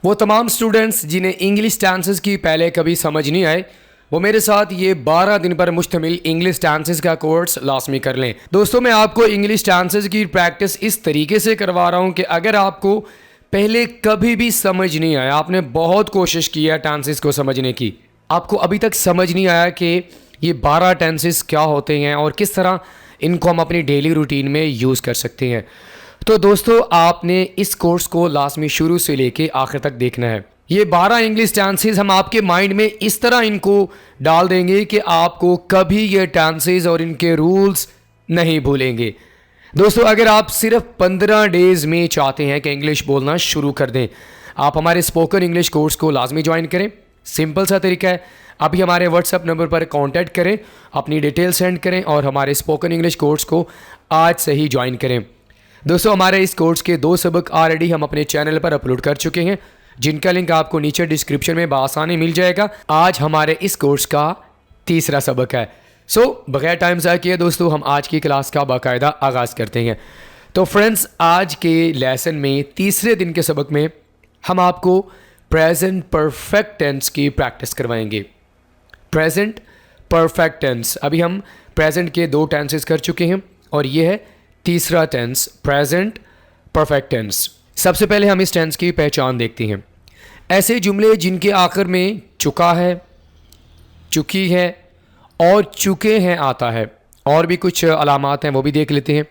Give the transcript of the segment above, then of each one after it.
वो तमाम स्टूडेंट्स जिन्हें इंग्लिश टेंसेस की पहले कभी समझ नहीं आए, वो मेरे साथ ये 12 दिन पर मुश्तमिल इंग्लिश टेंसेस का कोर्स लाजमी कर लें। दोस्तों, मैं आपको इंग्लिश टेंसेस की प्रैक्टिस इस तरीके से करवा रहा हूँ कि अगर आपको पहले कभी भी समझ नहीं आया, आपने बहुत कोशिश की है टेंसेस को समझने की, आपको अभी तक समझ नहीं आया कि ये 12 टेंसेस क्या होते हैं और किस तरह इनको हम अपनी डेली रूटीन में यूज़ कर सकते हैं, तो दोस्तों आपने इस कोर्स को लाजमी शुरू से लेके आखिर तक देखना है। ये 12 इंग्लिश टेंसेस हम आपके माइंड में इस तरह इनको डाल देंगे कि आपको कभी ये टेंसेस और इनके रूल्स नहीं भूलेंगे। दोस्तों, अगर आप सिर्फ 15 डेज़ में चाहते हैं कि इंग्लिश बोलना शुरू कर दें, आप हमारे स्पोकन इंग्लिश कोर्स को लाजमी ज्वाइन करें। सिंपल सा तरीका है, अभी हमारे व्हाट्सएप नंबर पर कांटेक्ट करें, अपनी डिटेल सेंड करें और हमारे स्पोकन इंग्लिश कोर्स को आज से ही ज्वाइन करें। दोस्तों, हमारे इस कोर्स के 2 सबक ऑलरेडी हम अपने चैनल पर अपलोड कर चुके हैं, जिनका लिंक आपको नीचे डिस्क्रिप्शन में बआसानी मिल जाएगा। आज हमारे इस कोर्स का तीसरा सबक है। बगैर टाइम ज़ाया किए दोस्तों, हम आज की क्लास का बाकायदा आगाज़ करते हैं। तो फ्रेंड्स, आज के लेसन में तीसरे दिन के सबक में हम आपको प्रेजेंट परफेक्ट टेंस की प्रैक्टिस करवाएंगे। प्रेजेंट परफेक्ट टेंस, अभी हम प्रेजेंट के 2 टेंसेस कर चुके हैं और ये है तीसरा टेंस, प्रेजेंट परफेक्ट टेंस। सबसे पहले हम इस टेंस की पहचान देखते हैं। ऐसे जुमले जिनके आखिर में चुका है, चुकी है और चुके हैं आता है, और भी कुछ अलामात हैं वो भी देख लेते हैं।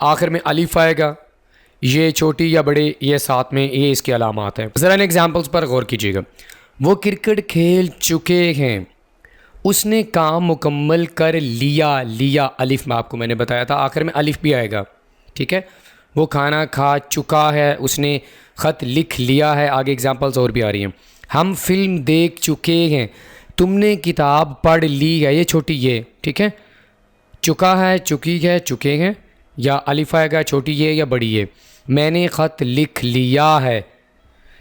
आखिर में अलिफ आएगा, ये छोटी या बड़े, ये साथ में, ये इसके अलामात हैं। ज़रा इन एग्जाम्पल्स पर गौर कीजिएगा। वो क्रिकेट खेल चुके हैं, उसने काम मुकम्मल कर लिया, लिया अलिफ में आपको मैंने बताया था, आखिर में अलिफ भी आएगा, ठीक है। वो खाना खा चुका है, उसने ख़त लिख लिया है, आगे एग्जाम्पल्स और भी आ रही हैं। हम फिल्म देख चुके हैं, तुमने किताब पढ़ ली है, ये छोटी ये, ठीक है। चुका है, चुकी है, चुके हैं, या अलिफ आएगा, छोटी ये या बड़ी ये। मैंने ख़त लिख लिया है।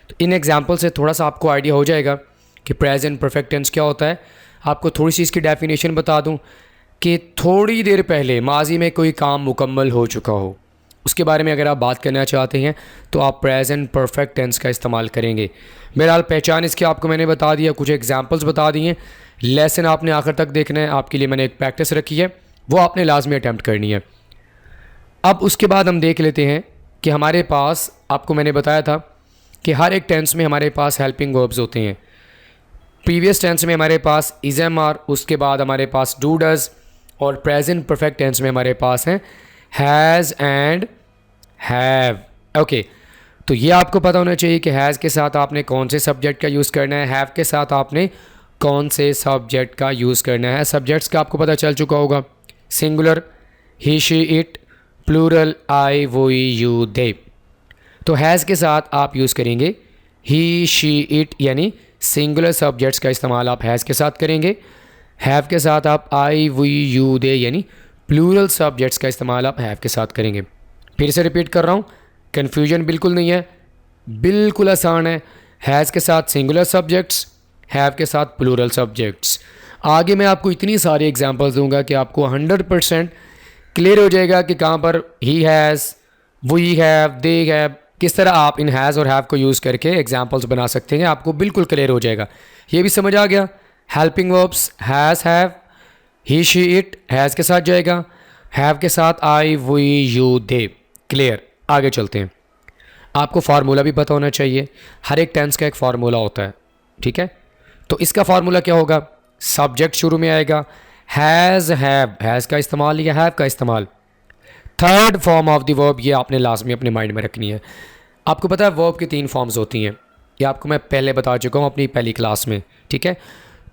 तो इन एग्जाम्पल से थोड़ा सा आपको आइडिया हो जाएगा कि प्रेजेंट परफेक्ट टेंस क्या होता है। आपको थोड़ी सी इसकी डेफिनेशन बता दूं कि थोड़ी देर पहले माजी में कोई काम मुकम्मल हो चुका हो, उसके बारे में अगर आप बात करना चाहते हैं तो आप प्रेजेंट परफेक्ट टेंस का इस्तेमाल करेंगे। बहरहाल पहचान इसकी आपको मैंने बता दिया, कुछ एग्जांपल्स बता दिए। लेसन आपने आखिर तक देखना है, आपके लिए मैंने एक प्रैक्टिस रखी है, वो आपने लाजमी अटैम्प्ट करनी है। अब उसके बाद हम देख लेते हैं कि हमारे पास, आपको मैंने बताया था कि हर एक टेंस में हमारे पास हेल्पिंग वर्ब्स होते हैं। प्रीवियस टेंस में हमारे पास इज़ एम आर, उसके बाद हमारे पास डू डज, और प्रेजेंट परफेक्ट टेंस में हमारे पास हैं हैज़ एंड हैव। ओके, तो ये आपको पता होना चाहिए कि हैज़ के साथ आपने कौन से सब्जेक्ट का यूज़ करना है, हैव के साथ आपने कौन से सब्जेक्ट का यूज़ करना है। सब्जेक्ट्स का आपको पता चल चुका होगा, singular he she it, plural I वो यू दे। तो हैज़ के साथ आप यूज़ करेंगे ही शी इट, यानी सिंगुलर सब्जेक्ट्स का इस्तेमाल आप हैज़ के साथ करेंगे। हैव के साथ आप आई वी यू दे, यानी प्लूरल सब्जेक्ट्स का इस्तेमाल आप हैव के साथ करेंगे। फिर से रिपीट कर रहा हूँ, कन्फ्यूजन बिल्कुल नहीं है, बिल्कुल आसान है। हैज़ के साथ सिंगुलर सब्जेक्ट्स, हैव के साथ प्लूरल सब्जेक्ट्स। आगे मैं आपको इतनी सारी एग्जांपल्स दूंगा कि आपको 100% क्लियर हो जाएगा कि कहाँ पर he has, we have, they have, किस तरह आप इन हैज़ और हैव को यूज़ करके एग्जांपल्स बना सकते हैं। आपको बिल्कुल क्लियर हो जाएगा। ये भी समझ आ गया। Helping verbs has, have, he she it has के साथ जाएगा, हैव के साथ आई वी यू दे। क्लियर, आगे चलते हैं। आपको फार्मूला भी पता होना चाहिए, हर एक टेंस का एक फार्मूला होता है, ठीक है। तो इसका फार्मूला क्या होगा, सब्जेक्ट शुरू में आएगा, हैज़ हैव, हैज़ का इस्तेमाल या हैव का इस्तेमाल। Third form of the verb, ये आपने लाजमी अपने माइंड में रखनी है। आपको पता है वर्ब की 3 फॉर्म्स होती हैं, ये आपको मैं पहले बता चुका हूँ अपनी पहली क्लास में, ठीक है।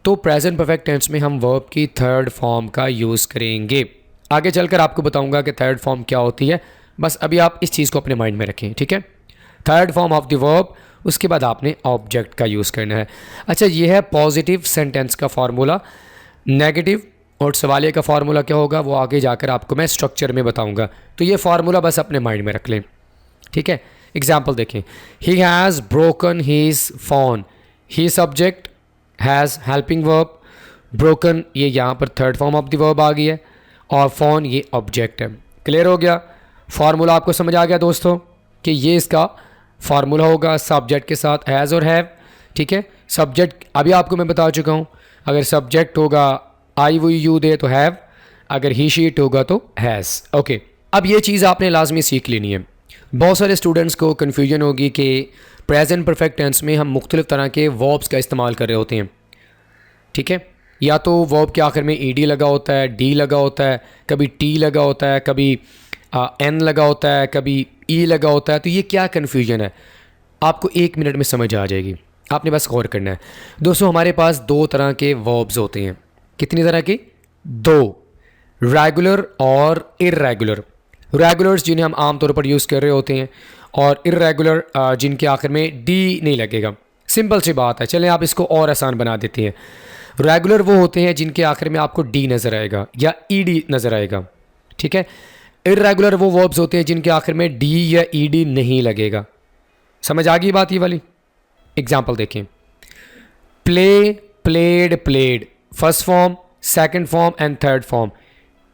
तो प्रेजेंट परफेक्ट टेंस में हम वर्ब की थर्ड फॉर्म का यूज़ करेंगे। आगे चलकर आपको बताऊंगा कि थर्ड फॉर्म क्या होती है, बस अभी आप इस चीज़ को अपने माइंड में रखें, ठीक है। Third form of the verb, उसके बाद आपने ऑब्जेक्ट का यूज़ करना है। अच्छा, ये है पॉजिटिव सेंटेंस का फार्मूला। नेगेटिव और सवालिया का फार्मूला क्या होगा वो आगे जाकर आपको मैं स्ट्रक्चर में बताऊंगा। तो ये फार्मूला बस अपने माइंड में रख लें, ठीक है। एग्जाम्पल देखें, he has broken his phone, he subject, has helping verb, broken ये यहाँ पर third form of the verb आ गई है, और फोन ये ऑब्जेक्ट है। क्लियर हो गया, फार्मूला आपको समझ आ गया दोस्तों कि ये इसका फार्मूला होगा सब्जेक्ट के साथ हैज़ और हैव, ठीक है। सब्जेक्ट अभी आपको मैं बता चुका हूँ, अगर सब्जेक्ट होगा आई वो यू दे तो हैव, अगर ही शी इट होगा तो हैज़। ओके, अब ये चीज़ आपने लाजमी सीख लेनी है। बहुत सारे स्टूडेंट्स को कन्फ्यूजन होगी कि प्रेजेंट परफेक्ट टेंस में हम मुख्तलिफ तरह के वर्ब्स का इस्तेमाल कर रहे होते हैं, ठीक है। या तो वर्ब के आखिर में ईडी लगा होता है, डी लगा होता है, कभी टी लगा होता है, कभी एन लगा होता है, कभी ई लगा होता है। तो ये क्या कन्फ्यूजन है आपको 1 मिनट में समझ आ जाएगी, आपने बस गौर करना है। दोस्तों हमारे पास 2 तरह के वर्ब्स होते हैं। कितनी तरह के? 2, रेगुलर और इर्रेगुलर। रेगुलर्स जिन्हें हम आम तौर पर यूज़ कर रहे होते हैं, और इर्रेगुलर जिनके आखिर में डी नहीं लगेगा। सिंपल सी बात है, चलें आप इसको और आसान बना देते हैं। रेगुलर वो होते हैं जिनके आखिर में आपको डी नज़र आएगा या ई डी नज़र आएगा, ठीक है। इर्रेगुलर वो वर्ब्स होते हैं जिनके आखिर में डी या ई डी नहीं लगेगा। समझ आ गई बात ये वाली? एग्जाम्पल देखें, play, played, played, first form, second form and third form,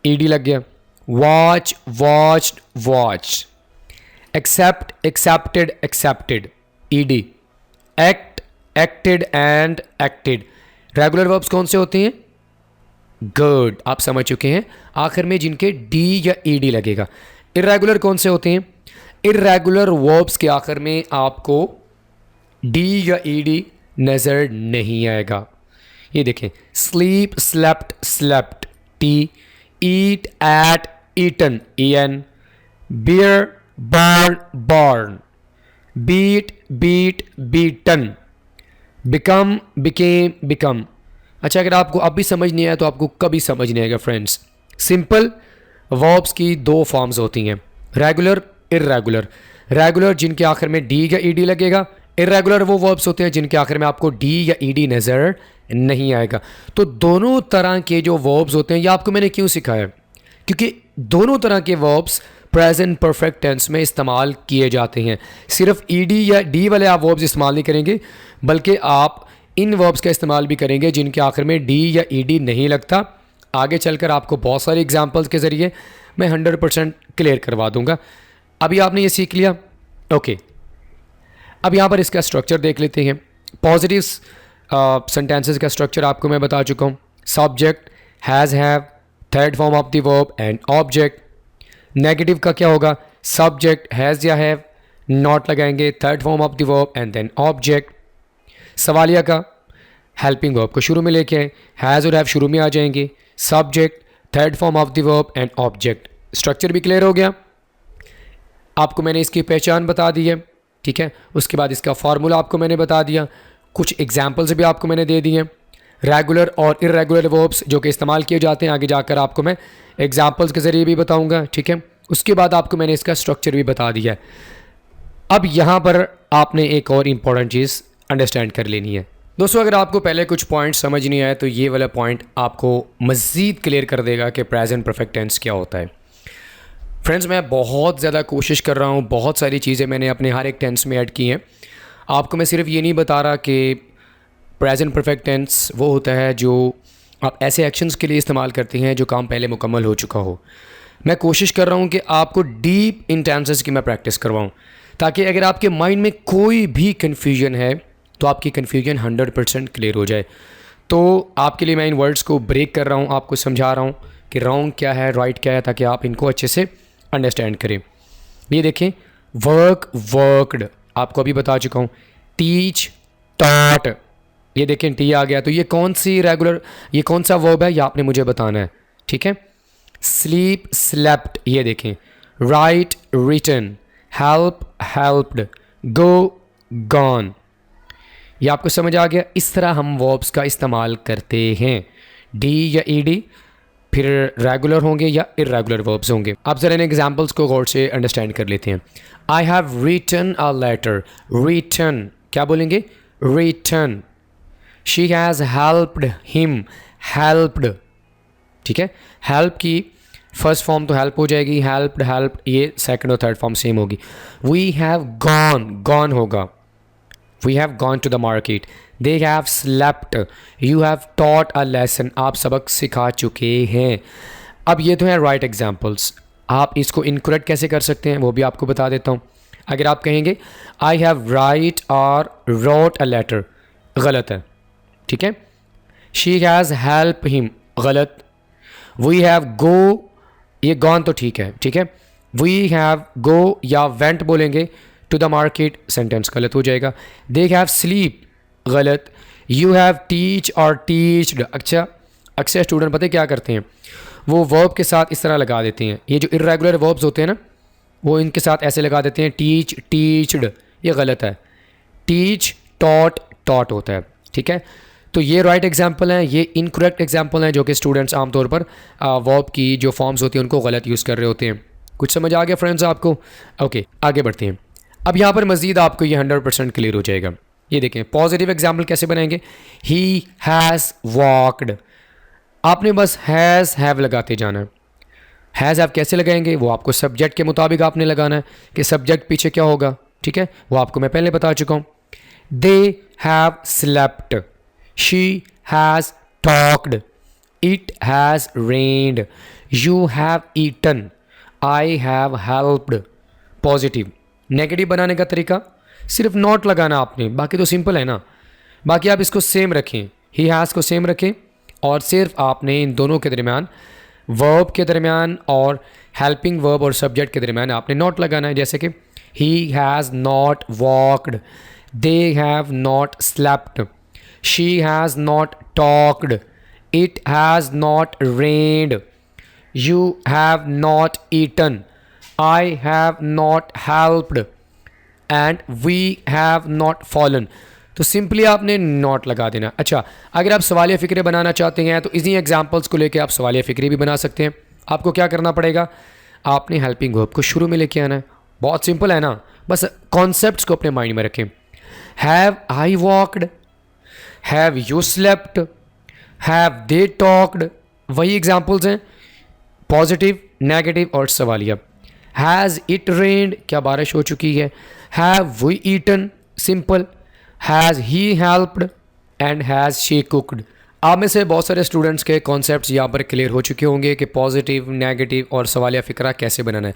E D लग गया। Watch, watched, watch. Accept, accepted, accepted, E D. Act, acted and acted. Regular verbs कौन से होते हैं? गुड, आप समझ चुके हैं, आखिर में जिनके डी या ई डी लगेगा। इर्रेगुलर कौन से होते हैं? इर्रेगुलर वर्ब्स के आखिर में आपको डी या ई डी नज़र नहीं आएगा। ये देखें, sleep, slept, slept, T. Eat, ate, eaten, E N. Bear, bore, born. Beat, beat, beaten. Become, became, become. अच्छा, अगर आपको अब भी समझ नहीं आया तो आपको कभी समझ नहीं आएगा फ्रेंड्स। सिंपल वर्ब्स की 2 फॉर्म्स होती हैं, रेगुलर, इर्रेगुलर। रेगुलर जिनके आखिर में डी या ई डी लगेगा, इर्रेगुलर वो वर्ब्स होते हैं जिनके आखिर में आपको डी या ई डी नज़र नहीं आएगा। तो दोनों तरह के जो वर्ब्स होते हैं, ये आपको मैंने क्यों सिखाया? क्योंकि दोनों तरह के वर्ब्स प्रेजेंट परफेक्ट टेंस में इस्तेमाल किए जाते हैं। सिर्फ ई डी या डी वाले आप वर्ब्स इस्तेमाल नहीं करेंगे, बल्कि आप इन वर्ब्स का इस्तेमाल भी करेंगे जिनके आखिर में डी या ई डी नहीं लगता। आगे चलकर आपको बहुत सारे एग्जाम्पल्स के ज़रिए मैं 100% क्लियर करवा दूंगा। अभी आपने ये सीख लिया, ओके। अब यहाँ पर इसका स्ट्रक्चर देख लेते हैं। पॉजिटिव सेंटेंसेस का स्ट्रक्चर आपको मैं बता चुका हूँ। Subject, has, have, third form of the verb and object. Negative का क्या होगा? सब्जेक्ट, हैज़ या हैव, नॉट लगाएंगे, third form of the verb and then object. सवालिया का हेल्पिंग वर्ब को शुरू में लेके आए, हैज़ और हैव शुरू में आ जाएंगे, subject, third form of the verb and object. Structure भी क्लियर हो गया, आपको मैंने इसकी पहचान बता दी है, ठीक है। उसके बाद इसका फार्मूला आपको मैंने बता दिया, कुछ एग्जाम्पल्स भी आपको मैंने दे दिए, रेगुलर और इर्रेगुलर वर्ब्स जो कि इस्तेमाल किए जाते हैं। आगे जाकर आपको मैं एग्जाम्पल्स के ज़रिए भी बताऊंगा, ठीक है। उसके बाद आपको मैंने इसका स्ट्रक्चर भी बता दिया है। अब यहाँ पर आपने एक और इम्पॉर्टेंट चीज़ अंडरस्टैंड कर लेनी है। दोस्तों, अगर आपको पहले कुछ पॉइंट समझ नहीं आए तो ये वाला पॉइंट आपको मज़ीद क्लियर कर देगा कि प्रेजेंट परफेक्ट टेंस क्या होता है। फ्रेंड्स, मैं बहुत ज़्यादा कोशिश कर रहा हूँ, बहुत सारी चीज़ें मैंने अपने हर एक टेंस में ऐड की हैं। आपको मैं सिर्फ ये नहीं बता रहा कि प्रेजेंट परफेक्ट टेंस वो होता है जो आप ऐसे एक्शंस के लिए इस्तेमाल करते हैं जो काम पहले मुकम्मल हो चुका हो। मैं कोशिश कर रहा हूँ कि आपको डीप इन टेंसेस की मैं प्रैक्टिस करवाऊँ, ताकि अगर आपके माइंड में कोई भी कन्फ्यूजन है तो आपकी कन्फ्यूजन 100% क्लियर हो जाए। तो आपके लिए मैं इन वर्ड्स को ब्रेक कर रहा हूँ, आपको समझा रहा हूँ कि रॉन्ग क्या है, राइट क्या है, ताकि आप इनको अच्छे से अंडरस्टैंड करें। ये देखें, वर्क, वर्कड, आपको अभी बता चुका हूँ। टीच, टॉट, ये देखें टी आ गया। तो ये कौन सी रेगुलर, ये कौन सा वर्ब है, ये आपने मुझे बताना है, ठीक है। स्लीप, स्लेप्ट, ये देखें। राइट, रिटन, हेल्प, हेल्प्ड, गो, गॉन। ये आपको समझ आ गया। इस तरह हम वर्ब्स का इस्तेमाल करते हैं। डी या ई डी, फिर रेगुलर होंगे या इर्रेगुलर वर्ब्स होंगे। आप ज़रा इन एग्जाम्पल्स को गौर से अंडरस्टैंड कर लेते हैं। I have written a letter, written, क्या बोलेंगे? Written. She has helped him, helped, ठीक है। हेल्प की फर्स्ट फॉर्म तो हेल्प हो जाएगी, हेल्प्ड, हेल्प, ये सेकंड और थर्ड फॉर्म सेम होगी। वी हैव गॉन, गॉन होगा। We have gone to the market. They have slept, you have taught a lesson, आप सबक सिखा चुके हैं। अब ये तो है राइट एग्जाम्पल्स। आप इसको इनकरेक्ट कैसे कर सकते हैं वो भी आपको बता देता हूँ। अगर आप कहेंगे आई हैव राइट और रोट अ लेटर, गलत है, ठीक है। शी हैज़ हेल्प हिम, गलत। वी हैव गो, ये गॉन तो ठीक है, ठीक है। वी हैव गो या वेंट बोलेंगे टू द मार्केट, सेंटेंस गलत हो जाएगा। दे हैव स्लीप, गलत। यू हैव टीच और टीच्ड, अच्छा अक्सर स्टूडेंट पता है क्या करते हैं, वो वर्ब के साथ इस तरह लगा देते हैं, ये जो इर्रेगुलर वर्ब्स होते हैं ना, वो इनके साथ ऐसे लगा देते हैं, टीच टीच्ड, ये गलत है। टीच टॉट टॉट होता है, ठीक है। तो ये राइट एग्जाम्पल हैं, ये इनकरेक्ट एग्जाम्पल हैं जो कि स्टूडेंट्स आमतौर पर वर्ब की जो फॉर्म्स होती हैं उनको गलत यूज़ कर रहे होते हैं। कुछ समझ आ गया फ्रेंड्स आपको? ओके, आगे बढ़ते हैं। अब यहाँ पर मज़ीद आपको ये 100% क्लियर हो जाएगा। ये देखें पॉजिटिव एग्जाम्पल कैसे बनाएंगे। ही हैज़ वॉकड, आपने बस हैज़ हैव लगाते जाना है। हैज़ हैव कैसे लगाएंगे, वो आपको सब्जेक्ट के मुताबिक आपने लगाना है कि सब्जेक्ट पीछे क्या होगा, ठीक है, वो आपको मैं पहले बता चुका हूँ। They have slept, she has talked, it has rained, you have eaten, I have helped. Positive. Negative बनाने का तरीका सिर्फ नॉट लगाना आपने, बाकी तो सिंपल है ना। बाकी आप इसको सेम रखें, ही हैज़ को सेम रखें और सिर्फ आपने इन दोनों के दरमियान, वर्ब के दरमियान और हेल्पिंग वर्ब और सब्जेक्ट के दरमियान आपने नॉट लगाना है। जैसे कि he has not walked, they have not slept, she has not talked, it has not rained, you have not eaten, I have not helped and we have not fallen. तो simply आपने not लगा देना। अच्छा, अगर आप सवालिया फ़िक्रे बनाना चाहते हैं तो इन्हीं एग्जांपल्स को लेके आप सवालिया फ़िक्रे भी बना सकते हैं। आपको क्या करना पड़ेगा, आपने हेल्पिंग वर्ब को शुरू में लेके आना है। बहुत सिंपल है ना, बस कॉन्सेप्ट्स को अपने माइंड में रखें। Have I walked, have you slept, have they talked, वही एग्जाम्पल्स हैं, पॉजिटिव, नेगेटिव और सवालिया। हैज़ इट रेन्ड, क्या बारिश हो चुकी है। Have we eaten, simple. Has he helped and has she cooked. आप में से बहुत सारे स्टूडेंट्स के कॉन्सेप्ट्स यहाँ पर क्लियर हो चुके होंगे कि पॉजिटिव, नेगेटिव और सवालिया फ़िक्रा कैसे बनाना है।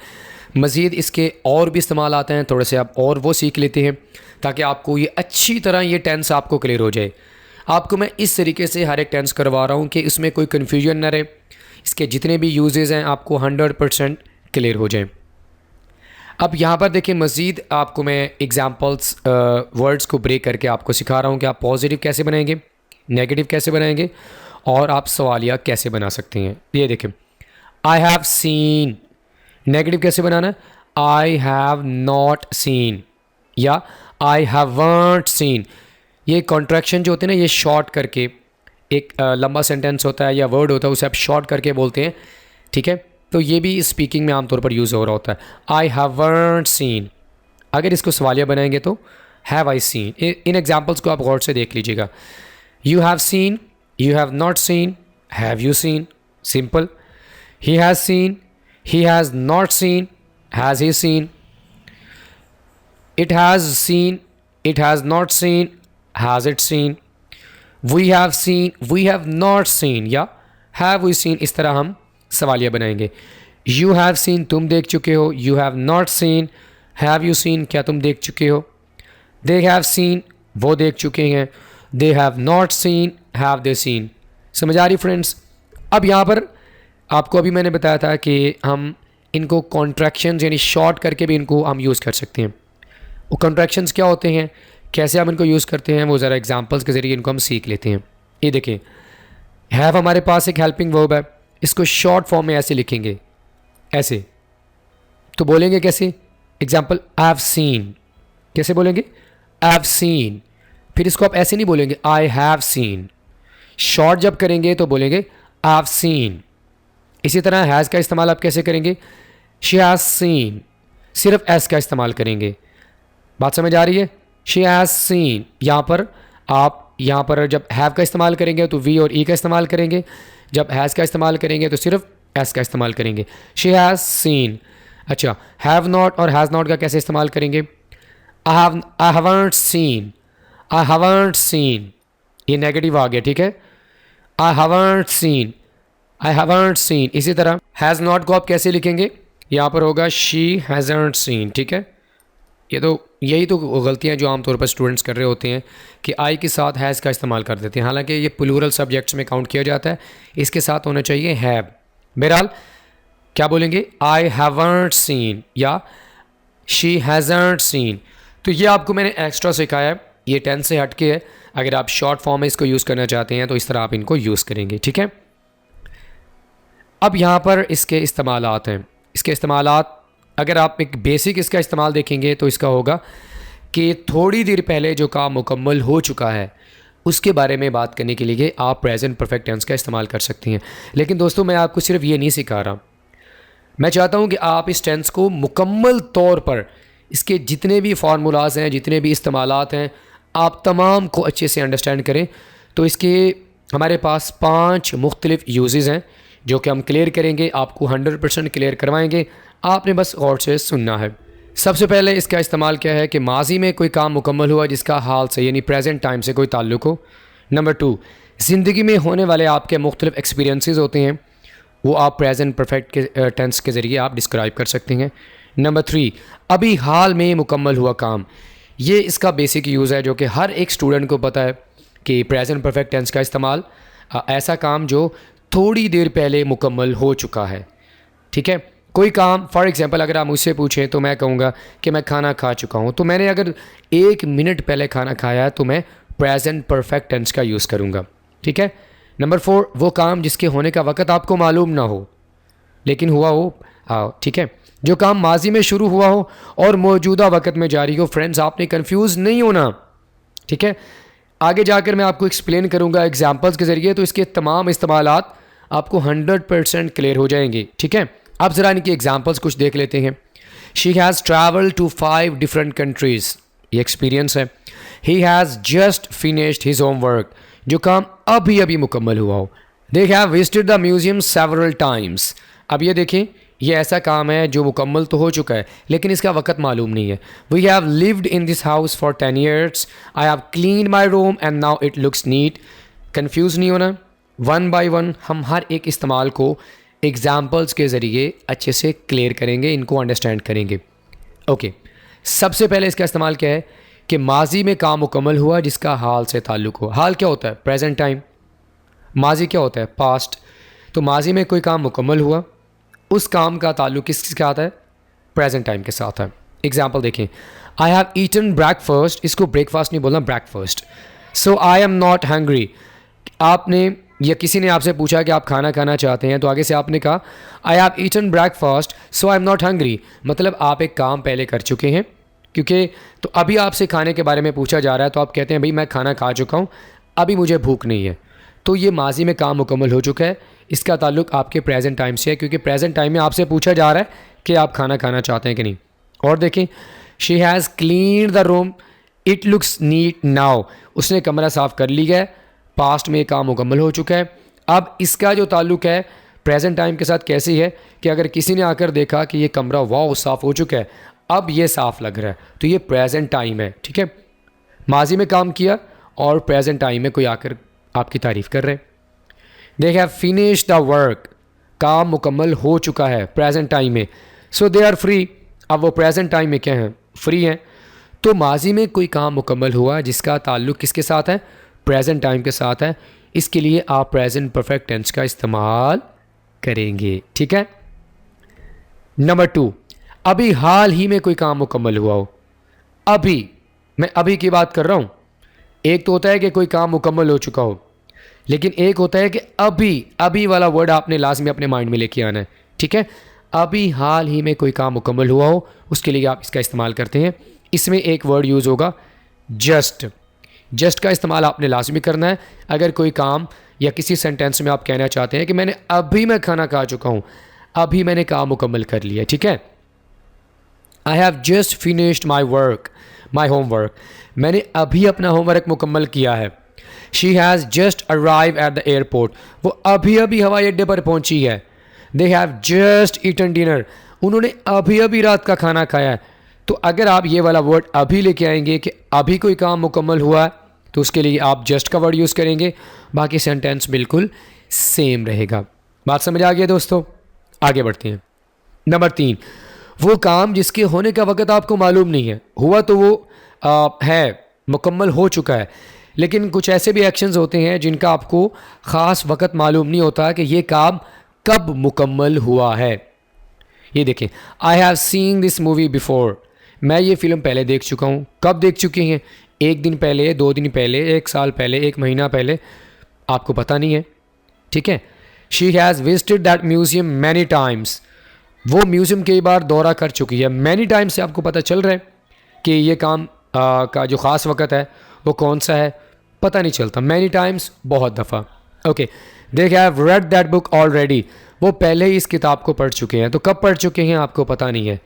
मज़ीद इसके और भी इस्तेमाल आते हैं, थोड़े से आप और वो सीख लेते हैं ताकि आपको ये अच्छी तरह ये टेंस आपको क्लियर हो जाए। आपको मैं इस तरीके से हर एक टेंस करवा रहा हूँ कि इसमें कोई कन्फ्यूजन न रहे, इसके जितने भी यूजेज़ हैं आपको 100% क्लियर हो जाए। अब यहाँ पर देखिए मज़ीद आपको मैं एग्जांपल्स वर्ड्स को ब्रेक करके आपको सिखा रहा हूँ कि आप पॉजिटिव कैसे बनाएंगे, नेगेटिव कैसे बनाएंगे और आप सवालिया कैसे बना सकते हैं। ये देखें, आई हैव सीन, नेगेटिव कैसे बनाना है, आई हैव नॉट सीन या आई हैवंट सीन। ये कॉन्ट्रैक्शन जो होते हैं ना, ये शॉर्ट करके एक लंबा सेंटेंस होता है या वर्ड होता है उसे आप शॉर्ट करके बोलते हैं, ठीक है। तो ये भी स्पीकिंग में आमतौर पर यूज़ हो रहा होता है। आई हैवंट सीन, अगर इसको सवालिया बनाएंगे तो हैव आई सीन। इन एग्जांपल्स को आप गौर से देख लीजिएगा। You have seen, you have not seen, have you seen, simple. He has seen, he has not seen, has he seen. It has seen, it has not seen, has it seen. We have seen, we have not seen या have we seen. इस तरह हम सवालिया बनाएंगे। You have scene, तुम देख चुके हो। You have not seen, have you scene, क्या तुम देख चुके हो। दे हैव सीन, वो देख चुके हैं। They have not seen, have they seen. समझ आ रही फ्रेंड्स? अब यहाँ पर आपको अभी मैंने बताया था कि हम इनको कॉन्ट्रैक्शंस यानी शॉर्ट करके भी इनको हम यूज़ कर सकते हैं। वो कॉन्ट्रैक्शंस क्या होते हैं, कैसे हम इनको यूज़ करते हैं, वो ज़रा एग्जांपल्स के ज़रिए इनको हम सीख लेते हैं। ये देखें, हैव हमारे पास एक हेल्पिंग वर्ब है, इसको शॉर्ट फॉर्म में ऐसे लिखेंगे, ऐसे तो बोलेंगे कैसे। एग्जाम्पल, आई हैव सीन, कैसे बोलेंगे, आई हैव सीन। फिर इसको आप ऐसे नहीं बोलेंगे, आई हैव सीन। शॉर्ट जब करेंगे तो बोलेंगे आई हैव सीन। इसी तरह हैज़ का इस्तेमाल आप कैसे करेंगे, शी हैज़ सीन, सिर्फ एस का इस्तेमाल करेंगे। बात समझ आ रही है, शी हैज़ सीन। यहाँ पर आप यहाँ पर जब हैव का इस्तेमाल करेंगे तो वी और ई का इस्तेमाल करेंगे, जब हैज़ का इस्तेमाल करेंगे तो सिर्फ एस का इस्तेमाल करेंगे, शी हैज़ सीन। अच्छा, हैव नॉट और हैज़ नॉट का कैसे इस्तेमाल करेंगे, I haven't seen, I haven't seen, ये नेगेटिव आ गया, ठीक है। I haven't seen, I haven't seen. इसी तरह हैज़ नॉट को आप कैसे लिखेंगे, यहाँ पर होगा शी हैज़ंट सीन, ठीक है। यही तो गलतियाँ जो आमतौर पर स्टूडेंट्स कर रहे होते हैं कि आई के साथ हैज़ का इस्तेमाल कर देते हैं, हालांकि ये प्लूरल सब्जेक्ट्स में काउंट किया जाता है, इसके साथ होना चाहिए हैव। बहरहाल क्या बोलेंगे, आई हैवंट सीन या शी हैज़ंट सीन। तो ये आपको मैंने एक्स्ट्रा सिखाया है, ये टेंस से हटके है। अगर आप शॉर्ट फॉर्म में इसको यूज़ करना चाहते हैं तो इस तरह आप इनको यूज़ करेंगे, ठीक है। अब यहाँ पर इसके इस्तेमालात हैं। इसके इस्तेमालात अगर आप एक बेसिक इसका इस्तेमाल देखेंगे तो इसका होगा कि थोड़ी देर पहले जो काम मुकम्मल हो चुका है उसके बारे में बात करने के लिए आप प्रेजेंट परफेक्ट टेंस का इस्तेमाल कर सकती हैं। लेकिन दोस्तों मैं आपको सिर्फ ये नहीं सिखा रहा, मैं चाहता हूँ कि आप इस टेंस को मुकम्मल तौर पर इसके जितने भी फार्मूलाज हैं, जितने भी इस्तेमालात हैं, आप तमाम को अच्छे से अंडरस्टैंड करें। तो इसके हमारे पास 5 मुख्तलिफ यूजेस हैं जो कि हम क्लियर करेंगे, आपको 100% क्लियर करवाएंगे, आपने बस गौर से सुनना है। सबसे पहले इसका इस्तेमाल क्या है कि माजी में कोई काम मुकम्मल हुआ जिसका हाल से यानी प्रेजेंट टाइम से कोई ताल्लुक़ हो। नंबर 2, ज़िंदगी में होने वाले आपके मुख्तलिफ एक्सपीरियंसेस होते हैं, वो आप प्रेजेंट परफेक्ट के टेंस के ज़रिए आप डिस्क्राइब कर सकते हैं। नंबर 3, अभी हाल में मुकम्मल हुआ काम, ये इसका बेसिक यूज़ है जो कि हर एक स्टूडेंट को पता है कि प्रेजेंट परफेक्ट टेंस का इस्तेमाल ऐसा काम जो थोड़ी देर पहले मुकम्मल हो चुका है, ठीक है। कोई काम फॉर एग्ज़ाम्पल अगर आप मुझसे पूछें तो मैं कहूँगा कि मैं खाना खा चुका हूँ, तो मैंने अगर 1 मिनट पहले खाना खाया है तो मैं प्रेजेंट परफेक्ट टेंस का यूज़ करूँगा, ठीक है। नंबर 4, वो काम जिसके होने का वक़्त आपको मालूम ना हो लेकिन हुआ हो, हाँ ठीक है। जो काम माजी में शुरू हुआ हो और मौजूदा वक़्त में जारी हो। फ्रेंड्स आपने कंफ्यूज नहीं होना, ठीक है। आगे जाकर मैं आपको एक्सप्लेन करूँगा एग्जाम्पल्स के ज़रिए, तो इसके तमाम इस्तेमालात आपको 100% क्लियर हो जाएंगे, ठीक है। अब ज़रा इनकी एग्जाम्पल्स कुछ देख लेते हैं। She has travelled to 5 different countries, ये एक्सपीरियंस है। He has just finished his homework, जो काम अभी अभी मुकम्मल हुआ हो। They have visited the museum several times, अब ये देखें ये ऐसा काम है जो मुकम्मल तो हो चुका है लेकिन इसका वक़्त मालूम नहीं है। We have lived in this house for 10 years, I have clean my room and now it looks neat. Confuse नहीं होना, 1 by 1 हम हर एक इस्तेमाल को एग्ज़ाम्पल्स के ज़रिए अच्छे से क्लियर करेंगे, इनको अंडरस्टैंड करेंगे। ओके, सबसे पहले इसका इस्तेमाल क्या है कि माजी में काम मुकम्मल हुआ जिसका हाल से ताल्लुक़ हो। हाल क्या होता है, प्रेजेंट टाइम। माजी क्या होता है, पास्ट। तो माजी में कोई काम मुकम्मल हुआ, उस काम का ताल्लुक़ किसके साथ है, प्रेजेंट टाइम के साथ है। एग्जाम्पल देखें, आई हैव ईटन ब्रेकफास्ट, इसको ब्रेकफास्ट नहीं बोलना, breakfast. So I am not hungry, आपने या किसी ने आपसे पूछा कि आप खाना खाना चाहते हैं तो आगे से आपने कहा I have eaten breakfast so I am not hungry, मतलब आप एक काम पहले कर चुके हैं, क्योंकि तो अभी आपसे खाने के बारे में पूछा जा रहा है तो आप कहते हैं भाई मैं खाना खा चुका हूँ, अभी मुझे भूख नहीं है। तो ये माजी में काम मुकम्मल हो चुका है, इसका ताल्लुक़ आपके प्रेजेंट टाइम से है, क्योंकि प्रेजेंट टाइम में आपसे पूछा जा रहा है कि आप खाना खाना चाहते हैं कि नहीं। और देखें, she has clean the room it looks neat now, उसने कमरा साफ़ कर लिया है, पास्ट में काम मुकम्मल हो चुका है। अब इसका जो ताल्लुक़ है प्रेजेंट टाइम के साथ कैसी है कि अगर किसी ने आकर देखा कि ये कमरा वाह साफ़ हो चुका है, अब ये साफ़ लग रहा है, तो ये प्रेजेंट टाइम है, ठीक है। माजी में काम किया और प्रेजेंट टाइम में कोई आकर आपकी तारीफ़ कर रहे हैं। They have finish the work, काम मुकम्मल हो चुका है प्रेजेंट टाइम में। सो दे आर फ्री, अब वो प्रेजेंट टाइम में क्या हैं, फ्री हैं। तो माजी में कोई काम मुकम्मल हुआ जिसका ताल्लुक़ किसके साथ है, प्रेजेंट टाइम के साथ है, इसके लिए आप प्रेजेंट परफेक्ट टेंस का इस्तेमाल करेंगे, ठीक है। नंबर 2, अभी हाल ही में कोई काम मुकम्मल हुआ हो। अभी, मैं अभी की बात कर रहा हूँ। एक तो होता है कि कोई काम मुकम्मल हो चुका हो, लेकिन एक होता है कि अभी, अभी वाला वर्ड आपने लाजमी अपने माइंड में लेके आना है, ठीक है। अभी हाल ही में कोई काम मुकम्मल हुआ हो, उसके लिए आप इसका इस्तेमाल करते हैं। इसमें एक वर्ड यूज़ होगा जस्ट, जस्ट का इस्तेमाल आपने लाजमी करना है। अगर कोई काम या किसी सेंटेंस में आप कहना चाहते हैं कि मैं खाना खा चुका हूँ, अभी मैंने काम मुकम्मल कर लिया, ठीक है। I have just finished my homework, मैंने अभी अपना होमवर्क मुकम्मल किया है। She has just arrive at the airport, वो अभी अभी हवाई अड्डे पर पहुंची है। They have just eaten dinner, उन्होंने अभी अभी रात का खाना खाया है। तो अगर आप ये वाला वर्ड अभी लेके आएंगे कि अभी कोई काम मुकम्मल हुआ है, तो उसके लिए आप जस्ट का वर्ड यूज़ करेंगे, बाकी सेंटेंस बिल्कुल सेम रहेगा। बात समझ आ गई दोस्तों, आगे बढ़ते हैं। नंबर 3, वो काम जिसके होने का वक़्त आपको मालूम नहीं है, हुआ तो वो है, मुकम्मल हो चुका है, लेकिन कुछ ऐसे भी एक्शंस होते हैं जिनका आपको ख़ास वक़्त मालूम नहीं होता कि ये काम कब मुकम्मल हुआ है। ये देखें, I have seen this movie before, मैं ये फ़िल्म पहले देख चुका हूँ। कब देख चुके हैं? 1 दिन पहले, 2 दिन पहले, 1 साल पहले, 1 महीना पहले, आपको पता नहीं है, ठीक है। She has visited that museum many times, वो म्यूज़ियम कई बार दौरा कर चुकी है। मैनी टाइम्स से आपको पता चल रहा है कि ये काम का जो ख़ास वक़्त है वो कौन सा है, पता नहीं चलता। मैनी टाइम्स, बहुत दफ़ा। Okay, they have read that book already, वो पहले ही इस किताब को पढ़ चुके हैं। तो कब पढ़ चुके हैं आपको पता नहीं है।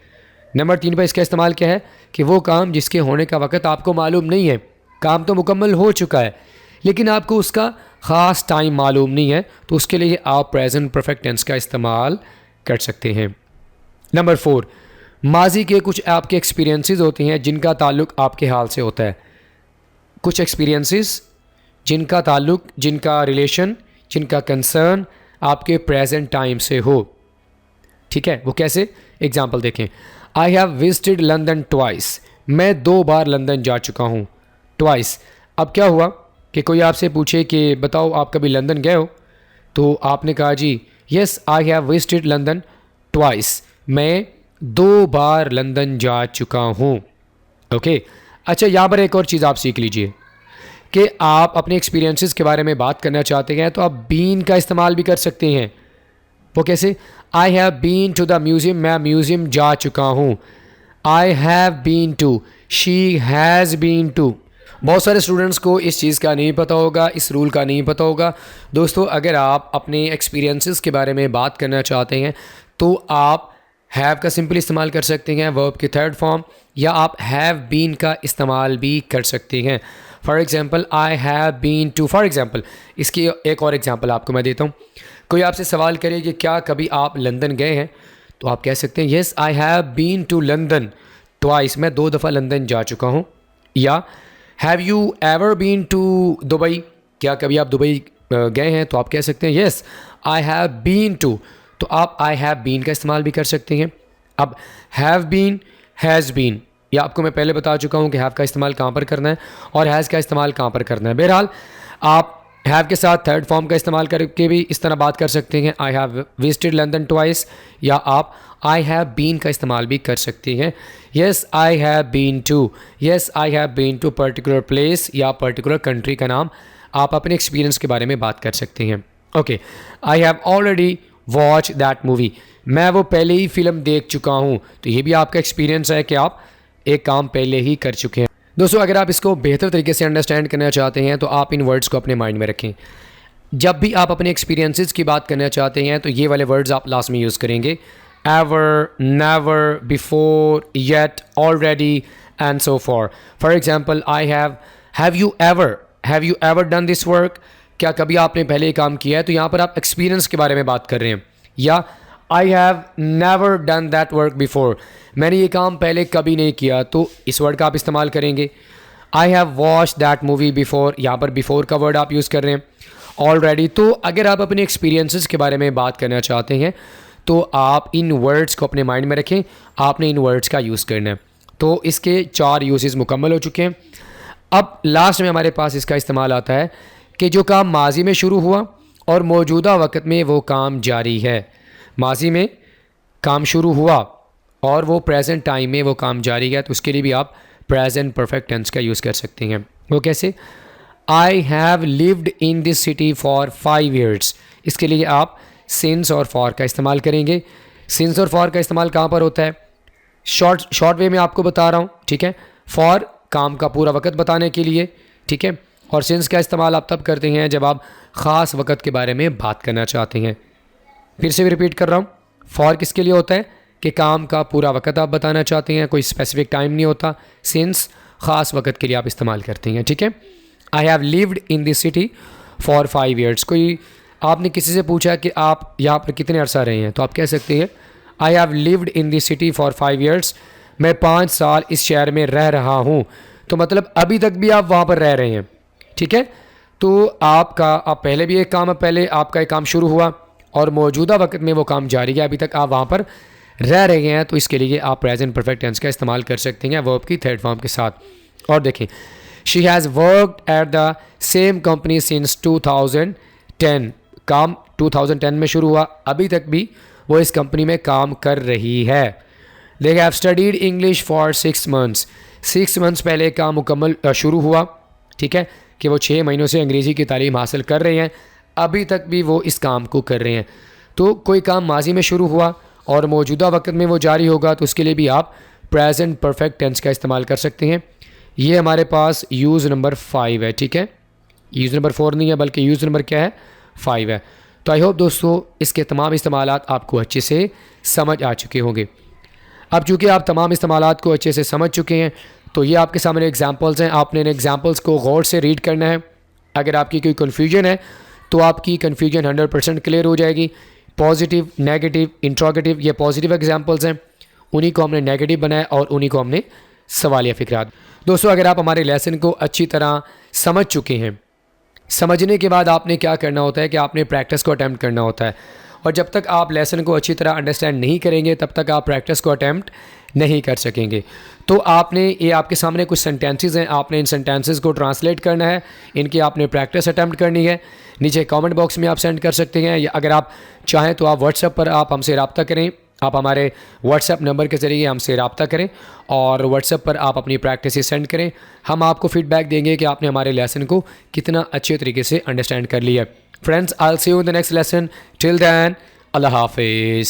नंबर 3 पर इसका इस्तेमाल क्या है कि वो काम जिसके होने का वक़्त आपको मालूम नहीं है, काम तो मुकम्मल हो चुका है लेकिन आपको उसका ख़ास टाइम मालूम नहीं है, तो उसके लिए आप प्रेजेंट परफेक्ट टेंस का इस्तेमाल कर सकते हैं। नंबर 4, माजी के कुछ आपके एक्सपीरियंसेस होते हैं जिनका ताल्लुक़ आपके हाल से होता है। कुछ एक्सपीरियंसेस जिनका ताल्लुक़, जिनका रिलेशन, जिनका कंसर्न आपके प्रेजेंट टाइम से हो, ठीक है। वो कैसे? एग्जाम्पल देखें, आई हैव विजिटेड लंदन ट्वाइस, मैं 2 बार लंदन जा चुका हूँ। ट्वाइस, अब क्या हुआ कि कोई आपसे पूछे कि बताओ आप कभी लंदन गए हो, तो आपने कहा जी yes I have visited London twice, मैं 2 बार लंदन जा चुका हूँ। ओके, अच्छा यहाँ पर एक और चीज़ आप सीख लीजिए कि आप अपने एक्सपीरियंसेस के बारे में बात करना चाहते हैं तो आप बीन का इस्तेमाल भी कर सकते हैं। वो कैसे? I have been to the museum, मैं म्यूज़ियम जा चुका हूँ। I have been to, she has been to. बहुत सारे स्टूडेंट्स को इस चीज़ का नहीं पता होगा, इस रूल का नहीं पता होगा। दोस्तों, अगर आप अपने एक्सपीरियंसेस के बारे में बात करना चाहते हैं तो आप हैव का सिंपल इस्तेमाल कर सकते हैं, वर्ब की थर्ड फॉर्म, या आप हैव बीन का इस्तेमाल भी कर सकते हैं। For example, I have been to, for example, इसकी एक और एग्ज़ाम्पल आपको मैं देता हूँ। कोई आपसे सवाल करे कि क्या कभी आप लंदन गए हैं, तो आप कह सकते हैं yes I have been to London twice, मैं 2 दफ़ा लंदन जा चुका हूँ। या have you ever been to Dubai, क्या कभी आप दुबई गए हैं, तो आप कह सकते हैं yes I have been to, तो आप आई हैव बीन का इस्तेमाल भी कर सकते हैं। अब हैव बीन, हैज़ बीन, या आपको मैं पहले बता चुका हूँ कि हैव का इस्तेमाल कहाँ पर करना है और हैज़ का इस्तेमाल कहाँ पर करना है। बहरहाल आप हैव के साथ थर्ड फॉर्म का इस्तेमाल करके भी इस तरह बात कर सकते हैं, I have visited London twice, या आप आई हैव बीन का इस्तेमाल भी कर सकते हैं। Yes I have been to, yes I have been to particular place या पर्टिकुलर कंट्री का नाम आप अपने एक्सपीरियंस के बारे में बात कर सकते हैं। Okay, I have already watch that movie, मैं वो पहले ही फ़िल्म देख चुका हूँ, तो ये भी आपका एक्सपीरियंस है कि आप एक काम पहले ही कर चुके हैं। दोस्तों, अगर आप इसको बेहतर तरीके से अंडरस्टैंड करना चाहते हैं तो आप इन वर्ड्स को अपने माइंड में रखें। जब भी आप अपने एक्सपीरियंसेस की बात करना चाहते हैं तो ये वाले वर्ड्स आप लास्ट में यूज़ करेंगे, ever, never, before, yet, already and so for example, I have you ever done this work, क्या कभी आपने पहले ये काम किया है, तो यहाँ पर आप एक्सपीरियंस के बारे में बात कर रहे हैं। या I have never done that work before, मैंने ये काम पहले कभी नहीं किया, तो इस वर्ड का आप इस्तेमाल करेंगे। I have watch that movie before, यहाँ पर बिफोर का वर्ड आप यूज़ कर रहे हैं। ऑलरेडी, तो अगर आप अपने एक्सपीरियंसेस के बारे में बात करना चाहते हैं तो आप इन वर्ड्स को अपने माइंड में रखें, आपने इन वर्ड्स का यूज़ करना है। तो इसके 4 यूजेस मुकम्मल हो चुके हैं। अब लास्ट में हमारे पास इसका इस्तेमाल आता है कि जो काम माजी में शुरू हुआ और मौजूदा वक्त में वो काम जारी है। माजी में काम शुरू हुआ और वो प्रेजेंट टाइम में वो काम जारी है, तो उसके लिए भी आप प्रेजेंट परफेक्ट टेंस का यूज़ कर सकते हैं। वो कैसे? I have lived in this city for 5 years, इसके लिए आप सिंस और फॉर का इस्तेमाल करेंगे। सिंस और फॉर का इस्तेमाल कहाँ पर होता है? शॉर्ट वे में आपको बता रहा हूँ, ठीक है। फॉर काम का पूरा वक्त बताने के लिए, ठीक है, और सिंस का इस्तेमाल आप तब करते हैं जब आप ख़ास वक्त के बारे में बात करना चाहते हैं। फिर से भी रिपीट कर रहा हूँ, फॉर किसके लिए होता है कि काम का पूरा वक्त आप बताना चाहते हैं, कोई स्पेसिफिक टाइम नहीं होता। सिंस ख़ास वक्त के लिए आप इस्तेमाल करते हैं, ठीक है। I have lived in this city for 5 years, कोई आपने किसी से पूछा कि आप यहाँ पर कितने अरसा रहे हैं, तो आप कह सकते हैं I have lived in this city for 5 years, मैं 5 साल इस शहर में रह रहा हूँ, तो मतलब अभी तक भी आप वहाँ पर रह रहे हैं, ठीक है। तो आप पहले भी एक काम, पहले आपका एक काम शुरू हुआ और मौजूदा वक्त में वो काम जारी है, अभी तक आप वहाँ पर रह रहे हैं तो इसके लिए आप प्रेजेंट परफेक्ट टेंस का इस्तेमाल कर सकते हैं वर्ब की थर्ड फॉर्म के साथ। और देखें, she has worked at the same company since 2010। काम 2010 में शुरू हुआ, अभी तक भी वो इस कंपनी में काम कर रही है। They have studied English for 6 months. 6 months पहले काम मुकम्मल शुरू हुआ, ठीक है, कि वो 6 महीनों से अंग्रेज़ी की तालीम हासिल कर रहे हैं, अभी तक भी वो इस काम को कर रहे हैं। तो कोई काम माजी में शुरू हुआ और मौजूदा वक्त में वो जारी होगा, तो उसके लिए भी आप प्रेजेंट परफेक्ट टेंस का इस्तेमाल कर सकते हैं। ये हमारे पास यूज़ नंबर 5 है, ठीक है, यूज़ नंबर 4 नहीं है बल्कि यूज़ नंबर क्या है, 5 है। तो आई होप दोस्तों इसके तमाम इस्तेमालात आपको अच्छे से समझ आ चुके होंगे। अब चूँकि आप तमाम इस्तेमालात को अच्छे से समझ चुके हैं तो ये आपके सामने एग्जांपल्स हैं, आपने इन एग्जांपल्स को गौर से रीड करना है। अगर आपकी कोई कन्फ्यूजन है तो आपकी कन्फ्यूजन 100% क्लियर हो जाएगी। पॉजिटिव, नेगेटिव, इंट्रोगेटिव, ये पॉजिटिव एग्जांपल्स हैं, उन्हीं को हमने नेगेटिव बनाया और उन्हीं को हमने सवालिया फ़िक्रात। दोस्तों अगर आप हमारे लेसन को अच्छी तरह समझ चुके हैं, समझने के बाद आपने क्या करना होता है कि आपने प्रैक्टिस को अटैम्प्ट करना होता है। और जब तक आप लेसन को अच्छी तरह अंडरस्टैंड नहीं करेंगे तब तक आप प्रैक्टिस को अटैम्प्ट नहीं कर सकेंगे। तो आपने, ये आपके सामने कुछ सेंटेंसेस हैं, आपने इन सेंटेंसेस को ट्रांसलेट करना है, इनकी आपने प्रैक्टिस अटैम्प्ट करनी है। नीचे कमेंट बॉक्स में आप सेंड कर सकते हैं, या अगर आप चाहें तो आप व्हाट्सएप पर आप हमसे रब्ता करें। आप हमारे व्हाट्सएप नंबर के ज़रिए हमसे रब्ता करें और व्हाट्सएप पर आप अपनी प्रैक्टिस सेंड करें। हम आपको फीडबैक देंगे कि आपने हमारे लेसन को कितना अच्छे तरीके से अंडरस्टैंड कर लिया। Friends, I will see you in the next lesson. Till then, अल्लाह हाफिज़।